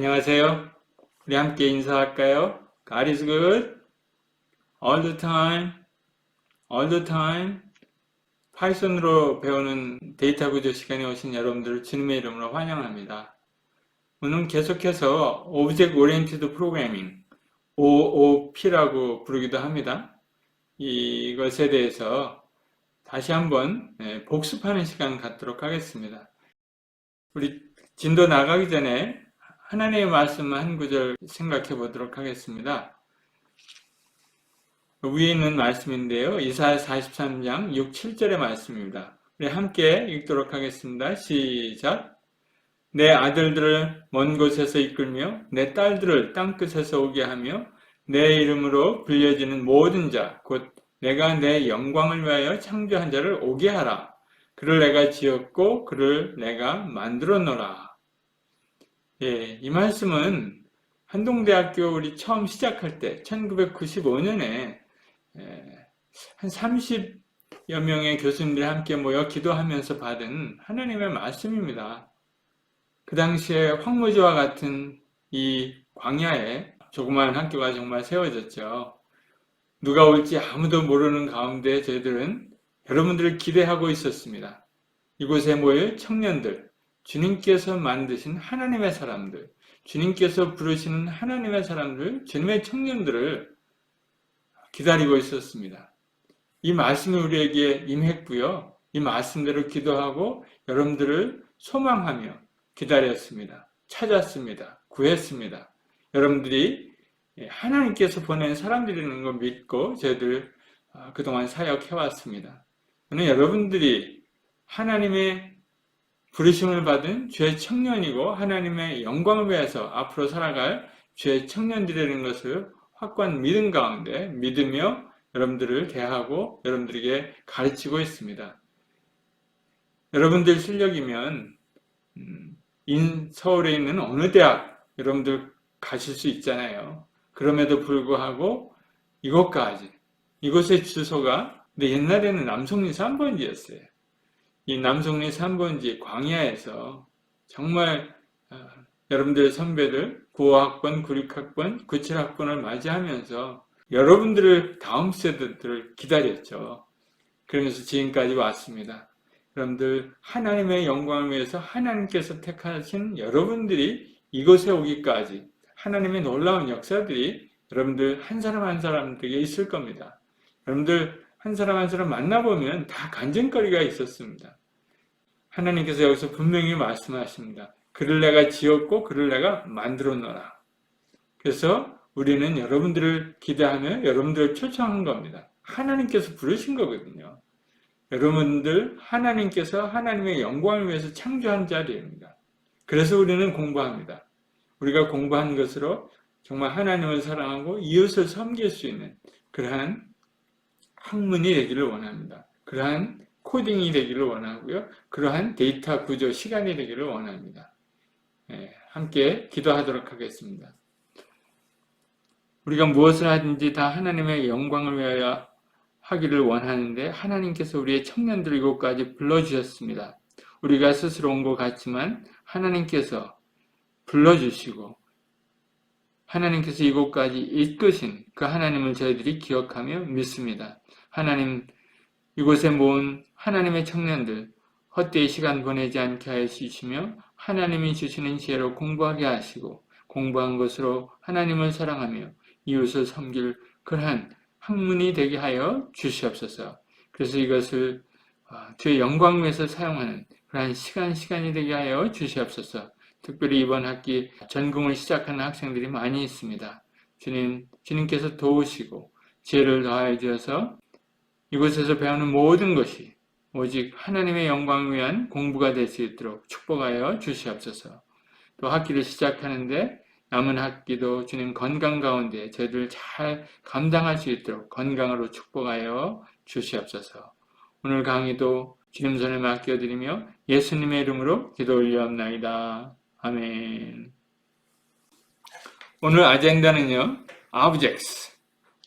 안녕하세요. 우리 함께 인사할까요? God is good all the time, all the time. 파이썬으로 배우는 데이터 구조 시간에 오신 여러분들을 주님의 이름으로 환영합니다. 오늘 계속해서 Object Oriented Programming, OOP라고 부르기도 합니다. 이것에 대해서 다시 한번 복습하는 시간 갖도록 하겠습니다. 우리 진도 나가기 전에 하나님의 말씀 한 구절 생각해 보도록 하겠습니다. 위에 있는 말씀인데요. 이사야 43장 6, 7절의 말씀입니다. 우리 함께 읽도록 하겠습니다. 시작! 내 아들들을 먼 곳에서 이끌며 내 딸들을 땅끝에서 오게 하며 내 이름으로 불려지는 모든 자, 곧 내가 내 영광을 위하여 창조한 자를 오게 하라. 그를 내가 지었고 그를 내가 만들었노라. 이 말씀은 한동대학교 우리 처음 시작할 때 1995년에 한 30여 명의 교수님들이 함께 모여 기도하면서 받은 하나님의 말씀입니다. 그 당시에 황무지와 같은 이 광야에 조그마한 학교가 정말 세워졌죠. 누가 올지 아무도 모르는 가운데 저희들은 여러분들을 기대하고 있었습니다. 이곳에 모여 청년들, 주님께서 만드신 하나님의 사람들, 주님께서 부르시는 하나님의 사람들, 주님의 청년들을 기다리고 있었습니다. 이 말씀이 우리에게 임했고요. 이 말씀대로 기도하고 여러분들을 소망하며 기다렸습니다. 찾았습니다. 구했습니다. 여러분들이 하나님께서 보낸 사람들이라는 걸 믿고 저희들 그동안 사역해왔습니다. 저는 여러분들이 하나님의 부르심을 받은 주의 청년이고 하나님의 영광을 위해서 앞으로 살아갈 주의 청년들이라는 것을 확고한 믿음 가운데 믿으며 여러분들을 대하고 여러분들에게 가르치고 있습니다. 여러분들 실력이면 서울에 있는 어느 대학 여러분들 가실 수 있잖아요. 그럼에도 불구하고 이곳의 주소가 근데 옛날에는 남송리 3번지였어요. 이 남송리 3번지 광야에서 정말 여러분들의 선배들 95학번, 96학번, 97학번을 맞이하면서 여러분들을 다음 세대들을 기다렸죠. 그러면서 지금까지 왔습니다. 여러분들 하나님의 영광을 위해서 하나님께서 택하신 여러분들이 이곳에 오기까지 하나님의 놀라운 역사들이 여러분들 한 사람 한 사람들에게 있을 겁니다. 여러분들 한 사람 한 사람 만나보면 다 간증거리가 있었습니다. 하나님께서 여기서 분명히 말씀하십니다. 그를 내가 지었고 그를 내가 만들어 놓으라. 그래서 우리는 여러분들을 기대하며 여러분들을 초청한 겁니다. 하나님께서 부르신 거거든요. 여러분들 하나님께서 하나님의 영광을 위해서 창조한 자리입니다. 그래서 우리는 공부합니다. 우리가 공부한 것으로 정말 하나님을 사랑하고 이웃을 섬길 수 있는 그러한 학문이 되기를 원합니다. 그러한 코딩이 되기를 원하고요. 그러한 데이터 구조 시간이 되기를 원합니다. 함께 기도하도록 하겠습니다. 우리가 무엇을 하든지 다 하나님의 영광을 위하여 하기를 원하는데 하나님께서 우리의 청년들 이곳까지 불러주셨습니다. 우리가 스스로 온 것 같지만 하나님께서 불러주시고 하나님께서 이곳까지 이끄신 그 하나님을 저희들이 기억하며 믿습니다. 하나님, 이곳에 모은 하나님의 청년들 헛되이 시간 보내지 않게 하여 주시며 하나님이 주시는 지혜로 공부하게 하시고 공부한 것으로 하나님을 사랑하며 이웃을 섬길 그러한 학문이 되게 하여 주시옵소서. 그래서 이것을 주의 영광 위해서 사용하는 그러한 시간이 되게 하여 주시옵소서. 특별히 이번 학기 전공을 시작하는 학생들이 많이 있습니다. 주님께서 도우시고 지혜를 더하여 주셔서 이곳에서 배우는 모든 것이 오직 하나님의 영광을 위한 공부가 될 수 있도록 축복하여 주시옵소서. 또 학기를 시작하는데 남은 학기도 주님 건강 가운데 저희들 잘 감당할 수 있도록 건강으로 축복하여 주시옵소서. 오늘 강의도 주님 손에 맡겨드리며 예수님의 이름으로 기도 올리옵나이다. 아멘. 오늘 아젠다는요, Objects.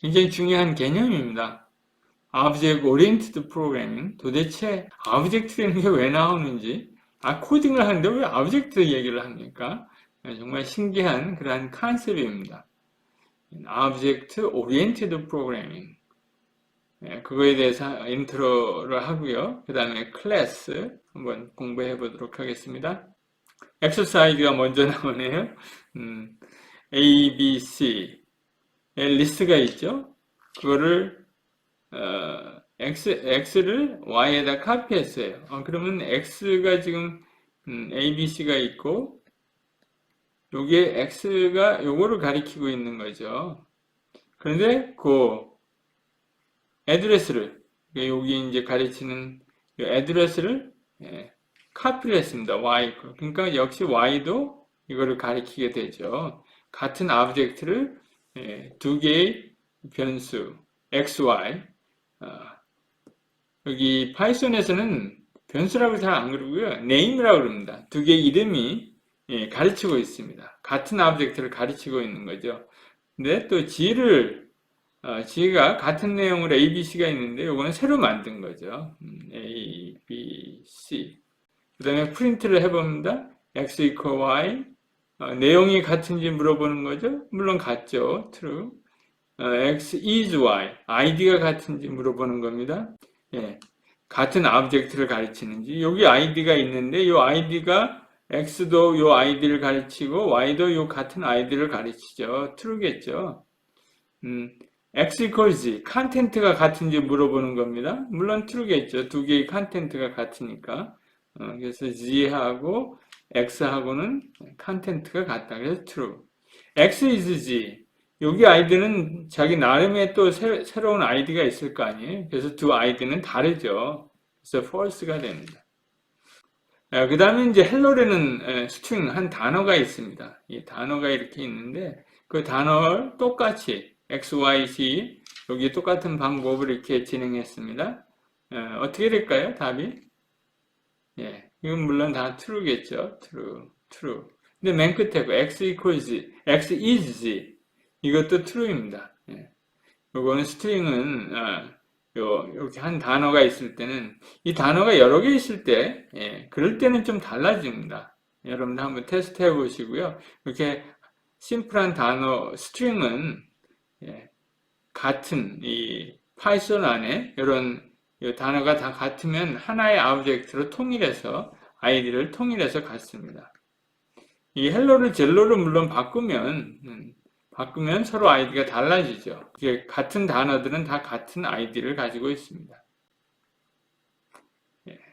굉장히 중요한 개념입니다. Object Oriented Programming. 도대체 Object라는 게 왜 나오는지, 코딩을 하는데 왜 Object 얘기를 합니까? 정말 신기한 그러한 컨셉입니다. Object Oriented Programming. 그거에 대해서 인트로를 하고요. 그 다음에 클래스 한번 공부해 보도록 하겠습니다. 엑서사이즈가 먼저 나오네요. A, B, C 리스트가 있죠. 그거를 X를 Y에다 카피했어요. 그러면 X가 지금 A, B, C가 있고 요게 X가 요거를 가리키고 있는 거죠. 그런데 그 애드레스를 여기 이제 가리치는 이 애드레스를 카피를 했습니다. Y. 그러니까 역시 Y도 이거를 가리키게 되죠. 같은 오브젝트를 두 개의 변수 X, Y 여기 파이썬에서는 변수라고 잘 안 그러고요. name이라고 그럽니다. 두 개의 이름이 가르치고 있습니다. 같은 오브젝트를 가르치고 있는 거죠. 근데 또 G가 같은 내용으로 A, B, C가 있는데 이거는 새로 만든 거죠. A, B, C. 그 다음에 프린트를 해봅니다. X equal Y. 내용이 같은지 물어보는 거죠. 물론 같죠. True. X is Y. ID가 같은지 물어보는 겁니다. 같은 오브젝트를 가르치는지. 여기 ID가 있는데 이 ID가 X도 이 ID를 가르치고 Y도 이 같은 ID를 가르치죠. True겠죠. X equals Z, 컨텐트가 같은지 물어보는 겁니다. 물론 true겠죠. 두 개의 컨텐트가 같으니까. 그래서 Z하고 X하고는 컨텐트가 같다. 그래서 true. X is Z. 여기 아이디는 자기 나름의 또 새로운 아이디가 있을 거 아니에요. 그래서 두 아이디는 다르죠. 그래서 false가 됩니다. 그 다음에 이제 hello라는 스트링 한 단어가 있습니다. 이 단어가 이렇게 있는데 그 단어를 똑같이 X, Y, Z 여기 똑같은 방법을 이렇게 진행했습니다. 어떻게 될까요? 답이? 이건 물론 다 true겠죠. true. 근데 맨 끝에 X equals Z, X is Z 이것도 true입니다. 요거는 스트링은 이렇게 한 단어가 있을 때는 이 단어가 여러 개 있을 때 그럴 때는 좀 달라집니다. 여러분들 한번 테스트 해 보시고요. 이렇게 심플한 단어 스트링은 같은 이 파이썬 안에 이런 단어가 다 같으면 하나의 오브젝트로 통일해서 아이디를 통일해서 갖습니다. 이 헬로를 젤로로 물론 바꾸면 서로 아이디가 달라지죠. 같은 단어들은 다 같은 아이디를 가지고 있습니다.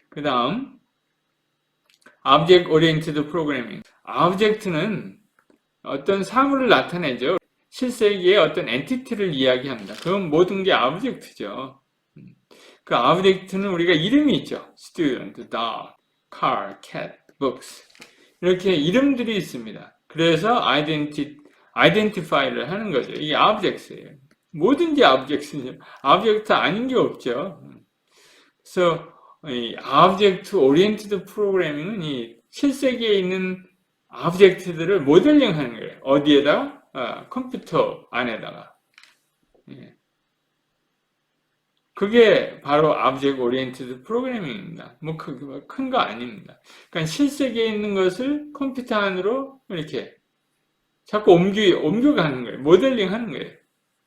그 다음 Object Oriented Programming. 오브젝트는 어떤 사물을 나타내죠. 실세계의 어떤 엔티티를 이야기합니다. 그건 모든 게 오브젝트죠. 그 오브젝트는 우리가 이름이 있죠. Student, Dog, Car, Cat, Books 이렇게 이름들이 있습니다. 그래서 identify를 하는 거죠. 이게 오브젝트예요. 뭐든지 오브젝트죠. 오브젝트 아닌 게 없죠. 그래서 이 오브젝트 오리엔티드 프로그래밍은 이 실세계에 있는 오브젝트들을 모델링하는 거예요. 어디에다가? 컴퓨터 안에다가. 그게 바로 Object Oriented Programming입니다. 뭐 큰 거 아닙니다. 그러니까 실세계에 있는 것을 컴퓨터 안으로 이렇게 자꾸 옮겨가는 거예요. 모델링 하는 거예요.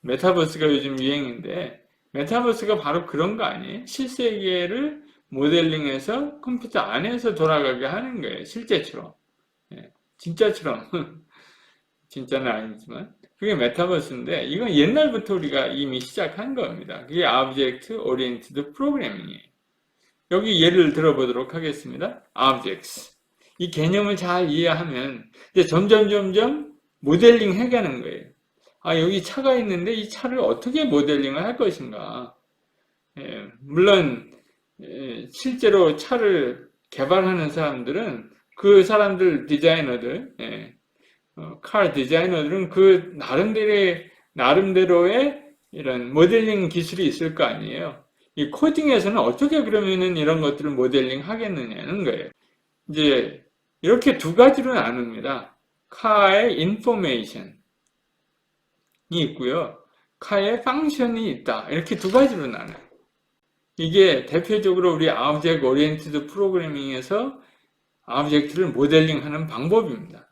메타버스가 요즘 유행인데 메타버스가 바로 그런 거 아니에요? 실세계를 모델링해서 컴퓨터 안에서 돌아가게 하는 거예요. 실제처럼. 진짜처럼. 진짜는 아니지만 그게 메타버스인데 이건 옛날부터 우리가 이미 시작한 겁니다. 그게 Object Oriented Programming이에요. 여기 예를 들어보도록 하겠습니다. Objects. 이 개념을 잘 이해하면 이제 점점 모델링 해가는 거예요. 여기 차가 있는데 이 차를 어떻게 모델링을 할 것인가. 물론 실제로 차를 개발하는 사람들은 그 사람들 디자이너들 카 디자이너들은 그 나름대로의 이런 모델링 기술이 있을 거 아니에요. 이 코딩에서는 어떻게 그러면은 이런 것들을 모델링 하겠느냐는 거예요. 이제 이렇게 두 가지로 나눕니다. 카의 인포메이션이 있고요. 카의 펑션이 있다. 이렇게 두 가지로 나눠요. 이게 대표적으로 우리 오브젝트 오리엔티드 프로그래밍에서 오브젝트를 모델링하는 방법입니다.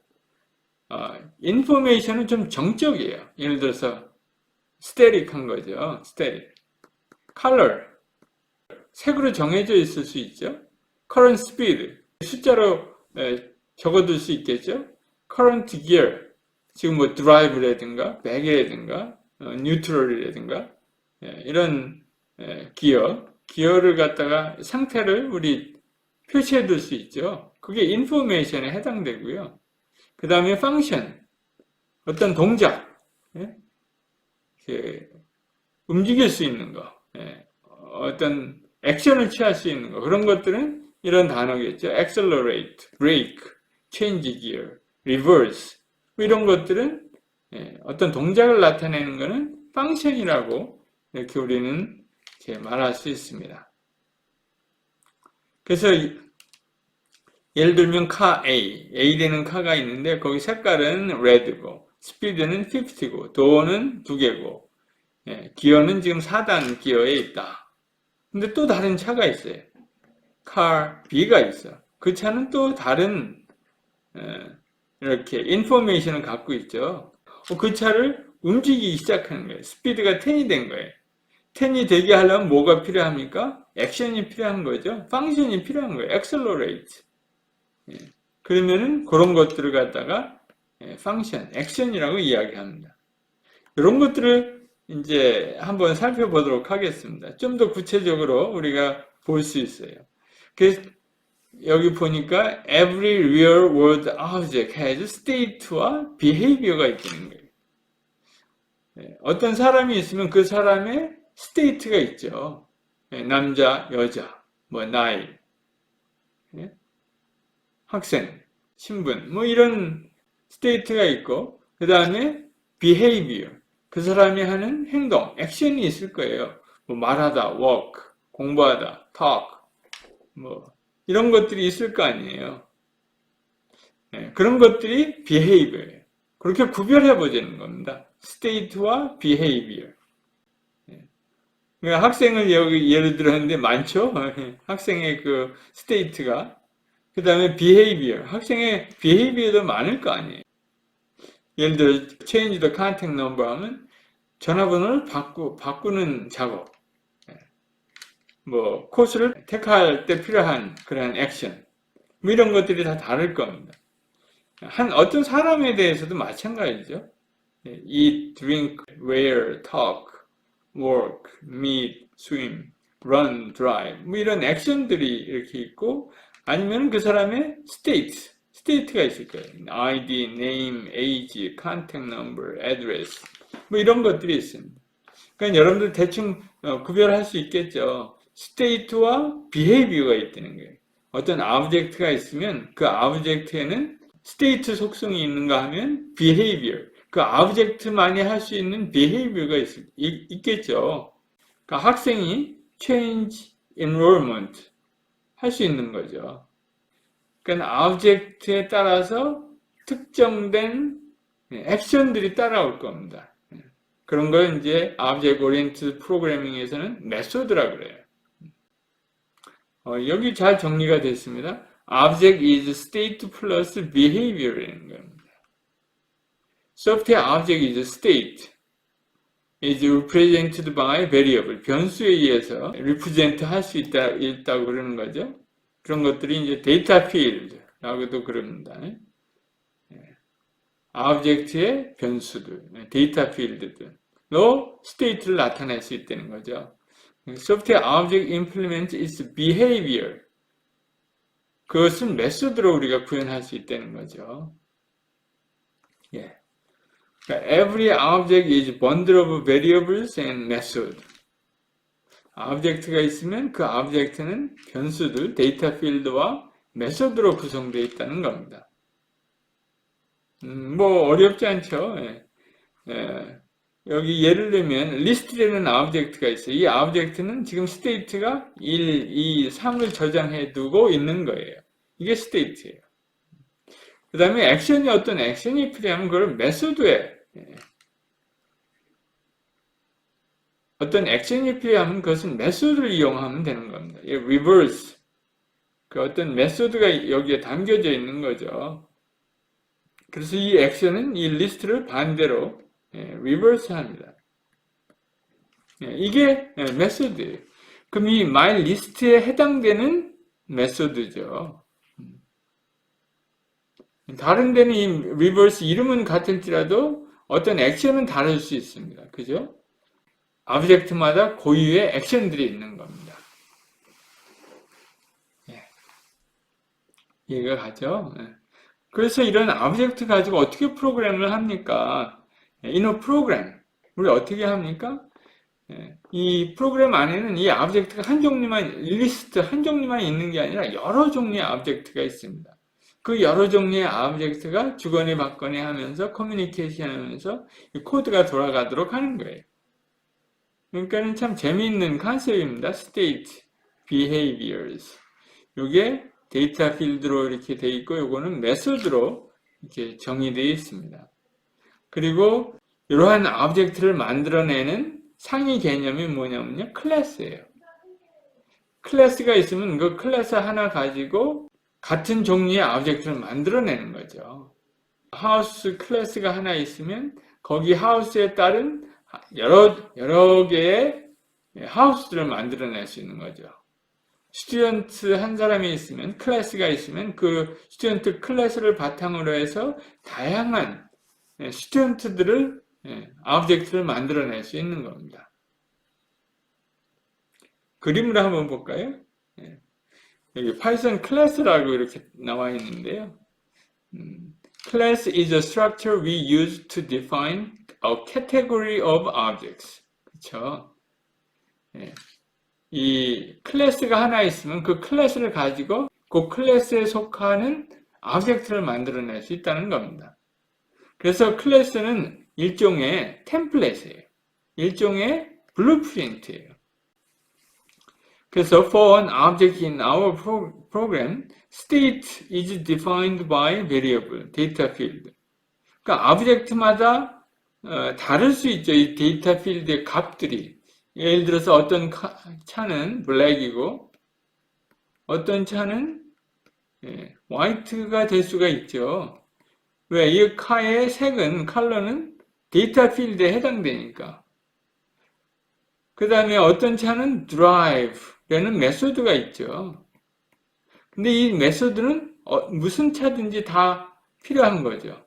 인포메이션은 좀 정적이에요. 예를 들어서 스테릭한 거죠. 스테릭. color, 색으로 정해져 있을 수 있죠. current speed, 숫자로 적어둘 수 있겠죠. current gear, 지금 뭐 drive라든가 back이라든가 neutral이라든가 이런 기어를 갖다가 상태를 우리 표시해 둘 수 있죠. 그게 인포메이션에 해당되고요. 그 다음에 function, 어떤 동작, 움직일 수 있는 거, 어떤 액션을 취할 수 있는 거, 그런 것들은 이런 단어겠죠. accelerate, brake, change gear, reverse, 이런 것들은 어떤 동작을 나타내는 것은 function이라고 이렇게 우리는 말할 수 있습니다. 그래서 예를 들면 카 A 되는 카가 있는데 거기 색깔은 red고 스피드는 50고 도어는 2개고 기어는 지금 4단 기어에 있다. 근데 또 다른 차가 있어요. 카 B가 있어. 그 차는 또 다른 이렇게 인포메이션을 갖고 있죠. 그 차를 움직이기 시작하는 거예요. 스피드가 10이 된 거예요. 10이 되게 하려면 뭐가 필요합니까? 액션이 필요한 거죠. 펑션이 필요한 거예요. accelerate. 그러면은 그런 것들을 갖다가 펑션, 액션이라고 이야기합니다. 이런 것들을 이제 한번 살펴보도록 하겠습니다. 좀 더 구체적으로 우리가 볼 수 있어요. 그래서 여기 보니까 every real world object has state와 behavior가 있다는 거예요. 어떤 사람이 있으면 그 사람의 state가 있죠. 남자, 여자, 뭐 나이, 학생, 신분, 뭐 이런 state가 있고 그 다음에 behavior, 그 사람이 하는 행동, 액션이 있을 거예요. 뭐 말하다, walk, 공부하다, talk, 뭐 이런 것들이 있을 거 아니에요. 그런 것들이 behavior예요. 그렇게 구별해 보자는 겁니다. state와 behavior. 그러니까 학생을 여기 예를 들었는데 많죠? 학생의 그 state가. 그 다음에 behavior. 학생의 behavior도 많을 거 아니에요. 예를 들어 change the contact number 하면 전화번호를 바꾸는 작업. 뭐 코스를 택할 때 필요한 그런 액션. 뭐 이런 것들이 다 다를 겁니다. 어떤 사람에 대해서도 마찬가지죠. eat, drink, wear, talk, work, meet, swim, run, drive 뭐 이런 액션들이 이렇게 있고 아니면 그 사람의 state가 있을 거예요. ID, name, age, contact number, address 뭐 이런 것들이 있습니다. 그러니까 여러분들 대충 구별할 수 있겠죠. state와 behavior가 있다는 거예요. 어떤 object가 있으면 그 object에는 state 속성이 있는가 하면 behavior, 그 object만이 할 수 있는 behavior가 있겠죠. 그러니까 학생이 change enrollment 할 수 있는 거죠. 그러니까 object에 따라서 특정된 액션들이 따라올 겁니다. 그런 걸 이제 object oriented programming에서는 method라고 그래요. 여기 잘 정리가 됐습니다. Object is state plus behavior이라는 겁니다. Software object is state, is represented by variable, 변수에 의해서 represent 할 수 있다고 그러는 거죠. 그런 것들이 이제 data field라고도 그럽니다. object의 변수들, data field들로 state를 나타낼 수 있다는 거죠. Software object implements its behavior. 그것은 메소드로 우리가 구현할 수 있다는 거죠. 예. Every object is bundle of variables and method. object가 있으면 그 object는 변수들, 데이터 필드와 메소드로 구성되어 있다는 겁니다. 뭐 어렵지 않죠. 여기 예를 들면 리스트라는 object가 있어요. 이 object는 지금 state가 1, 2, 3을 저장해 두고 있는 거예요. 이게 state예요. 그 다음에 액션이 어떤 액션이 필요하면 그걸 메소드에 어떤 액션이 필요하면 그것은 메소드를 이용하면 되는 겁니다. reverse 그 어떤 메소드가 여기에 담겨져 있는 거죠. 그래서 이 액션은 이 리스트를 반대로 리버스 합니다. 이게 메소드예요. 그럼 이 my list에 해당되는 메소드죠. 다른 데는 이 리버스 이름은 같을지라도 어떤 액션은 다를 수 있습니다. 그죠? 오브젝트마다 고유의 액션들이 있는 겁니다. 이해가 가죠? 그래서 이런 오브젝트 가지고 어떻게 프로그램을 합니까? 이너 프로그램. 우리 어떻게 합니까? 이 프로그램 안에는 이 오브젝트가 한 종류만, 리스트 한 종류만 있는 게 아니라 여러 종류의 오브젝트가 있습니다. 그 여러 종류의 오브젝트가 주거니 받거니 하면서 커뮤니케이션 하면서 코드가 돌아가도록 하는 거예요. 그러니까 참 재미있는 컨셉입니다. state, behaviors. 이게 데이터 필드로 이렇게 돼 있고, 요거는 메소드로 이렇게 정의되어 있습니다. 그리고 이러한 오브젝트를 만들어내는 상위 개념이 뭐냐면요, 클래스예요. 클래스가 있으면 그 클래스 하나 가지고 같은 종류의 오브젝트를 만들어내는 거죠. 하우스 클래스가 하나 있으면 거기 하우스에 따른 여러 개의 하우스들을 만들어낼 수 있는 거죠. 스튜던트 한 사람이 있으면, 클래스가 있으면 그 스튜던트 클래스를 바탕으로 해서 다양한 스튜던트들을, 오브젝트를 만들어낼 수 있는 겁니다. 그림으로 한번 볼까요? 여기 파이썬 클래스라고 이렇게 나와 있는데요. Class is a structure we use to define a category of objects. 그렇죠? 이 클래스가 하나 있으면 그 클래스를 가지고 그 클래스에 속하는 오브젝트를 만들어낼 수 있다는 겁니다. 그래서 클래스는 일종의 템플릿이에요. 일종의 블루프린트예요. 그래서 for an object in our program, state is defined by variable, data field. 그러니까 오브젝트마다 다를 수 있죠. 이 데이터 필드의 값들이. 예를 들어서 어떤 차는 블랙이고 어떤 차는 화이트가 될 수가 있죠. 왜? 이 카의 색은, 컬러는 데이터 필드에 해당되니까. 그 다음에 어떤 차는 drive라는 메소드가 있죠. 근데 이 메소드는 무슨 차든지 다 필요한 거죠.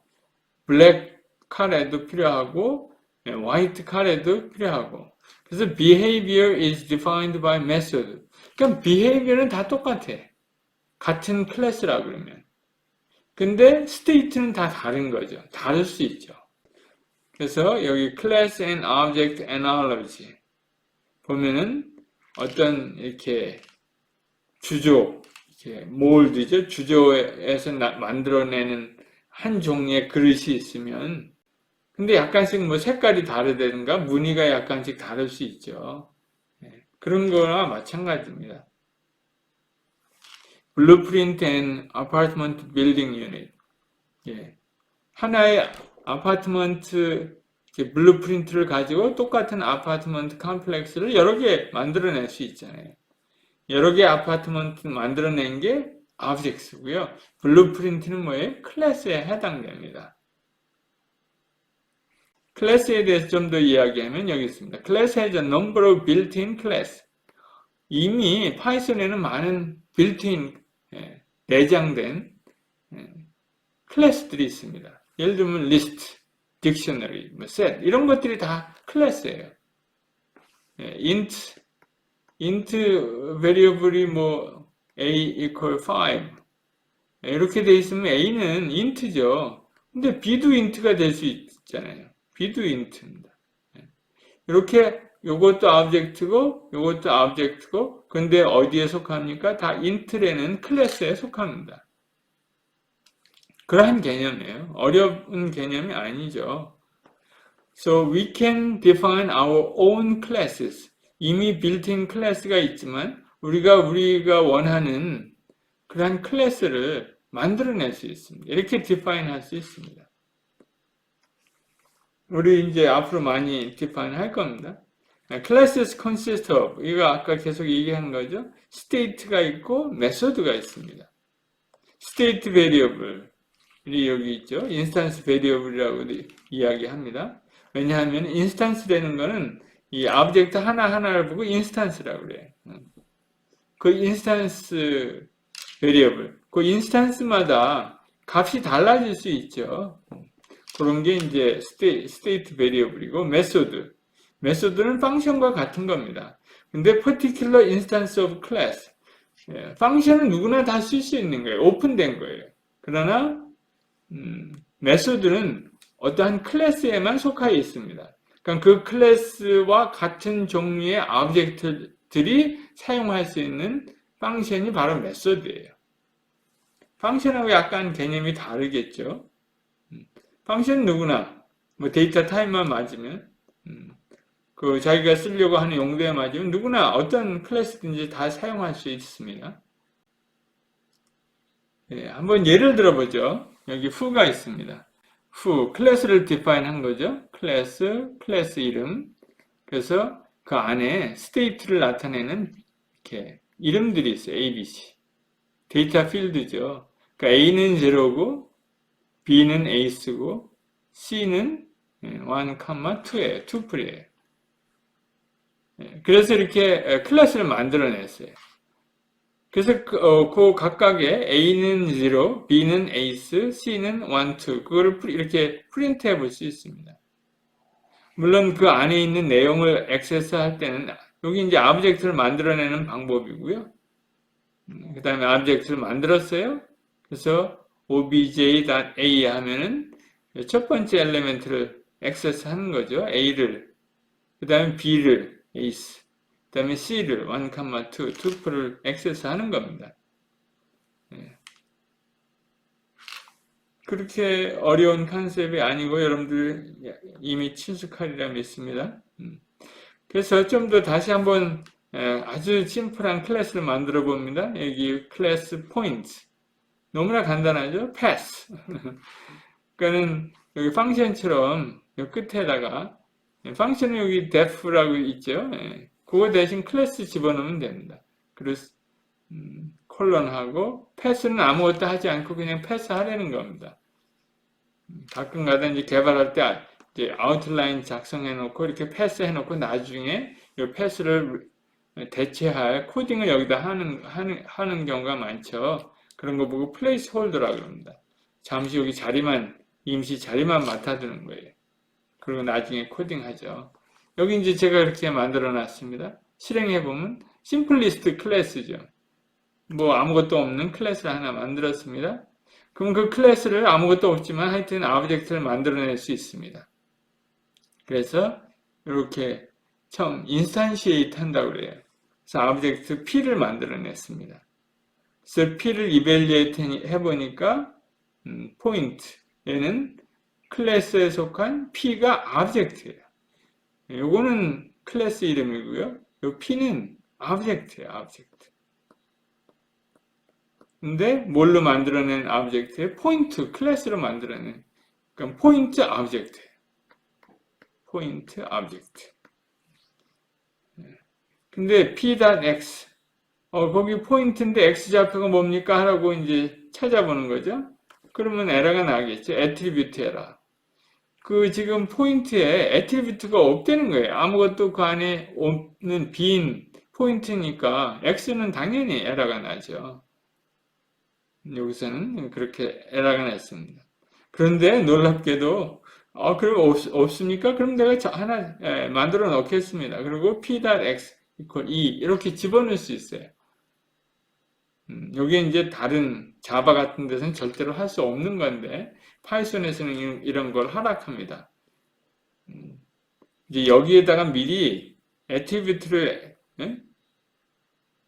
블랙 칼에도 필요하고 화이트 칼에도 필요하고. 그래서 behavior is defined by method. 그러니까 behavior는 다 똑같아. 같은 클래스라 그러면. 근데 state는 다 다른 거죠. 다를 수 있죠. 그래서 여기 class and object analogy 보면은 어떤 이렇게 주조, 이렇게 몰드죠. 주조에서 만들어내는 한 종류의 그릇이 있으면, 근데 약간씩 뭐 색깔이 다르다든가 무늬가 약간씩 다를 수 있죠. 그런 거나 마찬가지입니다. Blueprint and Apartment Building Unit. 하나의 아파트먼트 블루프린트를 가지고 똑같은 아파트먼트 컴플렉스를 여러 개 만들어낼 수 있잖아요. 여러 개 아파트먼트 만들어낸 게 오브젝트고요. 블루프린트는 뭐예요? 클래스에 해당됩니다. 클래스에 대해서 좀 더 이야기하면 여기 있습니다. Class has a number of built-in class. 이미 파이썬에는 많은 built-in, 내장된 클래스들이 있습니다. 예를 들면 list, dictionary, set 이런 것들이 다 클래스예요. int variable이 뭐 a equal 5 이렇게 돼 있으면 a는 int죠. 근데 b도 int가 될 수 있잖아요. b도 int입니다. 이렇게 요것도 오브젝트고 요것도 오브젝트고 근데 어디에 속합니까? 다 int라는 클래스에 속합니다. 그러한 개념이에요. 어려운 개념이 아니죠. So we can define our own classes. 이미 built-in 클래스가 있지만 우리가 원하는 그러한 클래스를 만들어낼 수 있습니다. 이렇게 define 할 수 있습니다. 우리 이제 앞으로 많이 define 할 겁니다. Classes consist of, 이거 아까 계속 얘기한 거죠. state가 있고 method가 있습니다. state variable, 여기 있죠. 인스턴스 베리어블이라고 이야기합니다. 왜냐하면 인스턴스라는 거는 이 오브젝트 하나하나를 보고 인스턴스라고 그래요. 그 인스턴스 베리어블, 그 인스턴스마다 값이 달라질 수 있죠. 그런 게 이제 스테이트 베리어블이고 메소드는 펑션과 같은 겁니다. 근데 particular instance of class, 펑션은 누구나 다 쓸 수 있는 거예요. 오픈된 거예요. 그러나 메소드는 어떠한 클래스에만 속하여 있습니다. 그러니까 그 클래스와 같은 종류의 오브젝트들이 사용할 수 있는 펑션이 바로 메소드예요. 펑션하고 약간 개념이 다르겠죠. 펑션은 누구나 뭐 데이터 타입만 맞으면 그 자기가 쓰려고 하는 용도에 맞으면 누구나 어떤 클래스든지 다 사용할 수 있습니다. 한번 예를 들어보죠. 여기 who가 있습니다. who, 클래스를 define 한 거죠. 클래스 이름. 그래서 그 안에 state를 나타내는 이렇게 이름들이 있어요. A, B, C. 데이터 필드죠. 그러니까 A는 0고 B는 ace고 C는 1, 2예요. 투플이에요. 그래서 이렇게 클래스를 만들어냈어요. 그래서 그 각각의 A는 0, B는 ace, C는 1, 2 그거를 이렇게 프린트해 볼 수 있습니다. 물론 그 안에 있는 내용을 액세스할 때는 여기 이제 오브젝트를 만들어내는 방법이고요. 그 다음에 오브젝트를 만들었어요. 그래서 obj.a 하면은 첫 번째 엘리멘트를 액세스하는 거죠. A를, 그 다음에 B를 ace, 그 다음에 C를 1, 2, 투플을 액세스하는 겁니다. 그렇게 어려운 컨셉이 아니고 여러분들 이미 친숙하리라 믿습니다. 그래서 좀 더 다시 한번 아주 심플한 클래스를 만들어 봅니다. 여기 클래스 포인트. 너무나 간단하죠? 패스. 그러니까는 여기 펑션처럼 여기 끝에다가 펑션은 여기 def라고 있죠? 그거 대신 클래스 집어넣으면 됩니다. 그래서 콜론하고 패스는 아무것도 하지 않고 그냥 패스하려는 겁니다. 가끔가다 이제 개발할 때 이제 아웃라인 작성해 놓고 이렇게 패스해 놓고 나중에 이 패스를 대체할 코딩을 여기다 하는 경우가 많죠. 그런 거 보고 플레이스 홀더라고 합니다. 잠시 여기 임시 자리만 맡아두는 거예요. 그리고 나중에 코딩하죠. 여기 이제 제가 이렇게 만들어 놨습니다. 실행해 보면 심플리스트 클래스죠. 뭐 아무것도 없는 클래스를 하나 만들었습니다. 그럼 그 클래스를 아무것도 없지만 하여튼 오브젝트를 만들어낼 수 있습니다. 그래서 이렇게 처음 인스탄시에이트 한다고 그래요. 그래서 오브젝트 P를 만들어냈습니다. 그래서 P를 이벨리에이트 해보니까 포인트, 얘는 클래스에 속한 P가 오브젝트예요. 요거는 클래스 이름이고요. 요 P는 오브젝트예요. 오브젝트. 근데 뭘로 만들어낸 오브젝트예요? 포인트, 클래스로 만들어낸. 그러니까 포인트 오브젝트예요. 포인트 오브젝트. 근데 p.x 거기 포인트인데 x좌표가 뭡니까? 하라고 이제 찾아보는 거죠. 그러면 에러가 나겠죠. 애트리뷰트 에러. 그 지금 포인트에 애트리뷰트가 없다는 거예요. 아무것도 그 안에 없는 빈 포인트니까 x는 당연히 에러가 나죠. 여기서는 그렇게 에러가 났습니다. 그런데 놀랍게도 그럼 없습니까? 그럼 내가 하나 만들어 놓겠습니다. 그리고 p.x = 2 이렇게 집어넣을 수 있어요. 여기에 이제 다른 자바 같은 데서는 절대로 할 수 없는 건데 파이썬에서는 이런 걸 허락합니다. 이제 여기에다가 미리 애트리뷰트를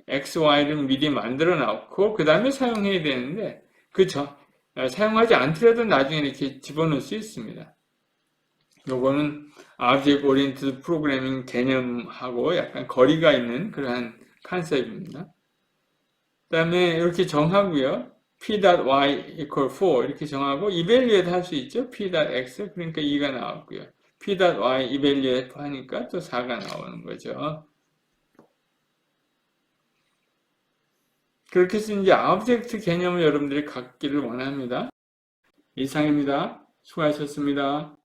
x, y를 미리 만들어 놓고 그 다음에 사용해야 되는데 사용하지 않더라도 나중에 이렇게 집어넣을 수 있습니다. 요거는 Object Oriented Programming 개념하고 약간 거리가 있는 그러한 컨셉입니다. 그 다음에 이렇게 정하고요. p.y = 4 이렇게 정하고 evaluate 할 수 있죠. p.x 그러니까 2가 나왔고요. p.y evaluate 하니까 또 4가 나오는 거죠. 그렇게 해서 이제 오브젝트 개념을 여러분들이 갖기를 원합니다. 이상입니다. 수고하셨습니다.